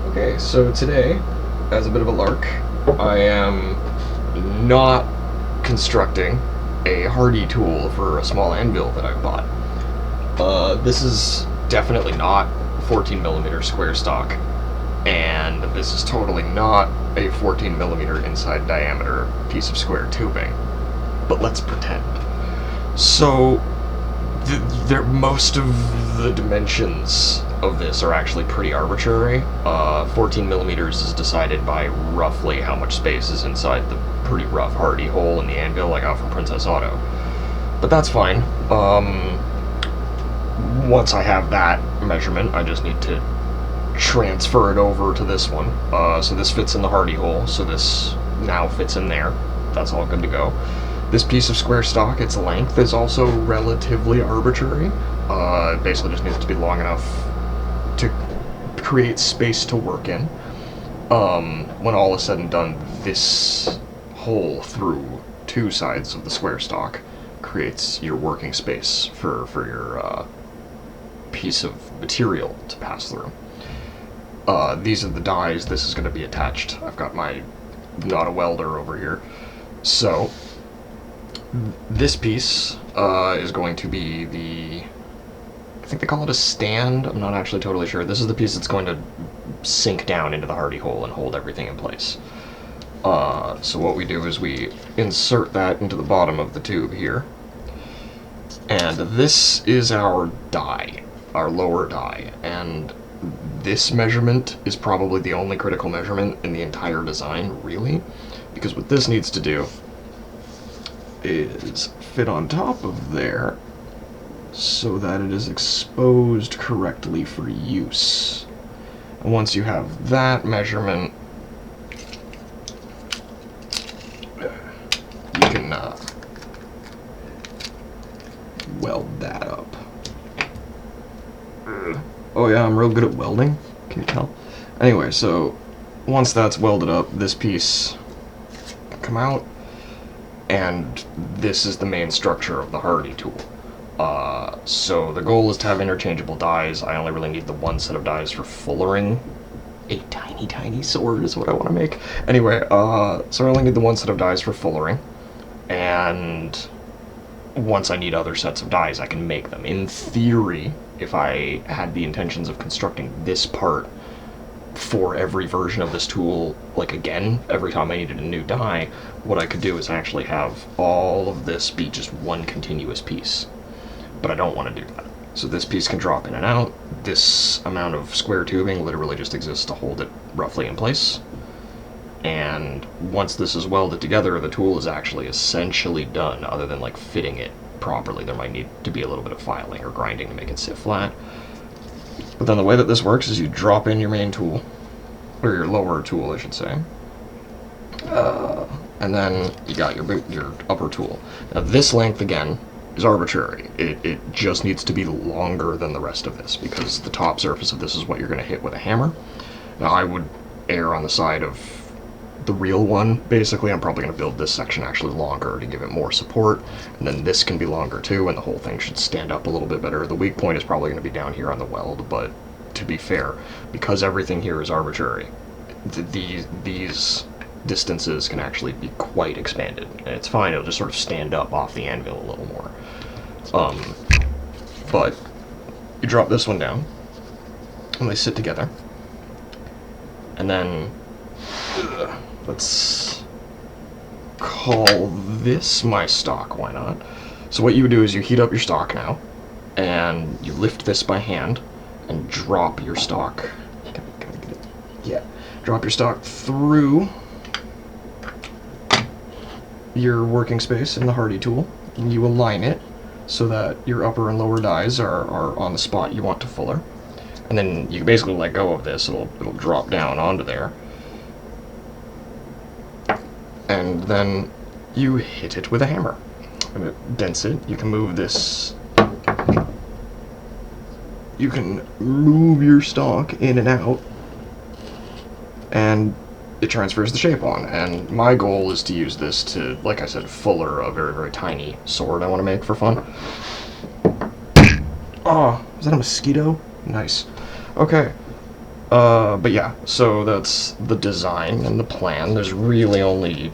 Okay, so today, as a bit of a lark, I am not constructing a hardy tool for a small anvil that I bought. This is definitely not 14mm square stock, and this is totally not a 14mm inside diameter piece of square tubing. But let's pretend. So, most of the dimensions of this are actually pretty arbitrary. 14mm is decided by roughly how much space is inside the pretty rough hardy hole in the anvil I got from Princess Auto. But that's fine. Once I have that measurement, I just need to transfer it over to this one. So this fits in the hardy hole, so this now fits in there. That's all good to go. This piece of square stock, its length is also relatively arbitrary. It basically just needs to be long enough to create space to work in. When all is said and done, this hole through two sides of the square stock creates your working space for your piece of material to pass through. These are the dies this is going to be attached. I've got my not a welder over here. So this piece is going to be I think they call it a stand. I'm not actually totally sure. This is the piece that's going to sink down into the hardy hole and hold everything in place. So what we do is we insert that into the bottom of the tube here. And this is our die, our lower die. And this measurement is probably the only critical measurement in the entire design, really. Because what this needs to do is fit on top of there so that it is exposed correctly for use. And once you have that measurement, you can weld that up. Oh yeah, I'm real good at welding, can you tell? Anyway, so once that's welded up, this piece can come out, and this is the main structure of the hardy tool. So the goal is to have interchangeable dies. I only really need the one set of dies for fullering. A tiny, tiny sword is what I want to make. Anyway, so I only need the one set of dies for fullering, and once I need other sets of dies, I can make them. In theory, if I had the intentions of constructing this part for every version of this tool, like again, every time I needed a new die, what I could do is actually have all of this be just one continuous piece. But I don't want to do that. So this piece can drop in and out. This amount of square tubing literally just exists to hold it roughly in place. And once this is welded together, the tool is actually essentially done, other than like fitting it properly. There might need to be a little bit of filing or grinding to make it sit flat. But then the way that this works is you drop in your main tool, or your lower tool, I should say. And then you got your upper tool. Now this length, again, is arbitrary. It just needs to be longer than the rest of this, because the top surface of this is what you're going to hit with a hammer. Now I would err on the side of the real one. Basically, I'm probably going to build this section actually longer to give it more support, and then this can be longer too, and the whole thing should stand up a little bit better. The weak point is probably going to be down here on the weld, but to be fair, because everything here is arbitrary, these distances can actually be quite expanded, and it's fine. It'll just sort of stand up off the anvil a little more. But you drop this one down, and they sit together, and then let's call this my stock, why not? So what you would do is you heat up your stock now, and you lift this by hand, and drop your stock. Can I get it? Yeah. Drop your stock through your working space in the hardy tool, and you align it so that your upper and lower dies are on the spot you want to fuller. And then you basically let go of this, it'll drop down onto there. And then you hit it with a hammer, and it dents it. You can move this. You can move your stock in and out, and it transfers the shape on. And my goal is to use this to, like I said, fuller a very, very tiny sword I want to make for fun. Oh, is that a mosquito? Nice. Okay. But yeah, so that's the design and the plan. There's really only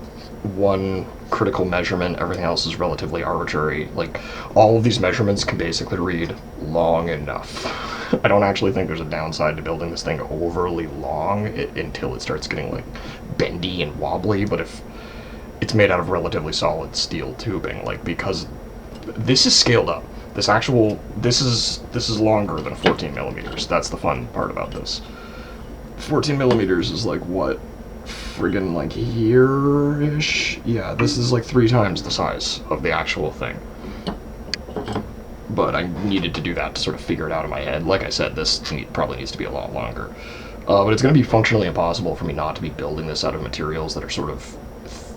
one critical measurement. Everything else is relatively arbitrary. Like, all of these measurements can basically read long enough. I don't actually think there's a downside to building this thing overly long until it starts getting, like, bendy and wobbly, but if it's made out of relatively solid steel tubing, like, because this is scaled up. This is longer than 14 millimeters. That's the fun part about this. 14 millimeters is like what? Friggin' like here-ish? Yeah, this is like 3 times the size of the actual thing. But I needed to do that to sort of figure it out in my head. Like I said, this probably needs to be a lot longer. But it's going to be functionally impossible for me not to be building this out of materials that are sort of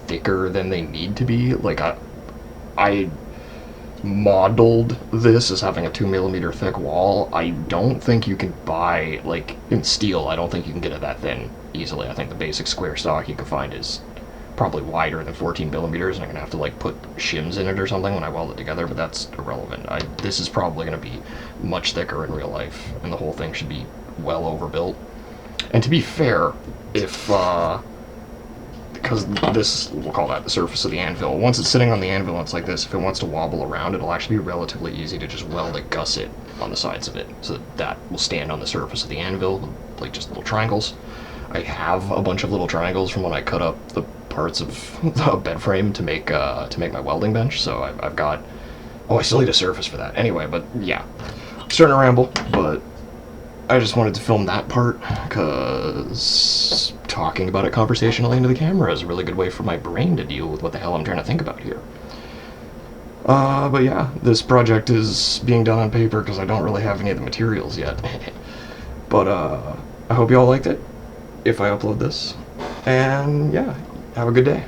thicker than they need to be. Like, I modeled this as having a 2 millimeter thick wall. I don't think you can buy, like, in steel, I don't think you can get it that thin easily. I think the basic square stock you can find is probably wider than 14 millimeters, and I'm gonna have to, like, put shims in it or something when I weld it together, but that's irrelevant. This is probably gonna be much thicker in real life, and the whole thing should be well overbuilt. And to be fair, if because this, we'll call that the surface of the anvil. Once it's sitting on the anvil and it's like this, if it wants to wobble around, it'll actually be relatively easy to just weld a gusset on the sides of it, so that will stand on the surface of the anvil, like just little triangles. I have a bunch of little triangles from when I cut up the parts of the bed frame to make my welding bench, so I've got... Oh, I still need a surface for that. Anyway, but yeah. I'm starting to ramble, but I just wanted to film that part, because talking about it conversationally into the camera is a really good way for my brain to deal with what the hell I'm trying to think about here. But yeah, this project is being done on paper because I don't really have any of the materials yet. But I hope you all liked it, if I upload this. And yeah, have a good day.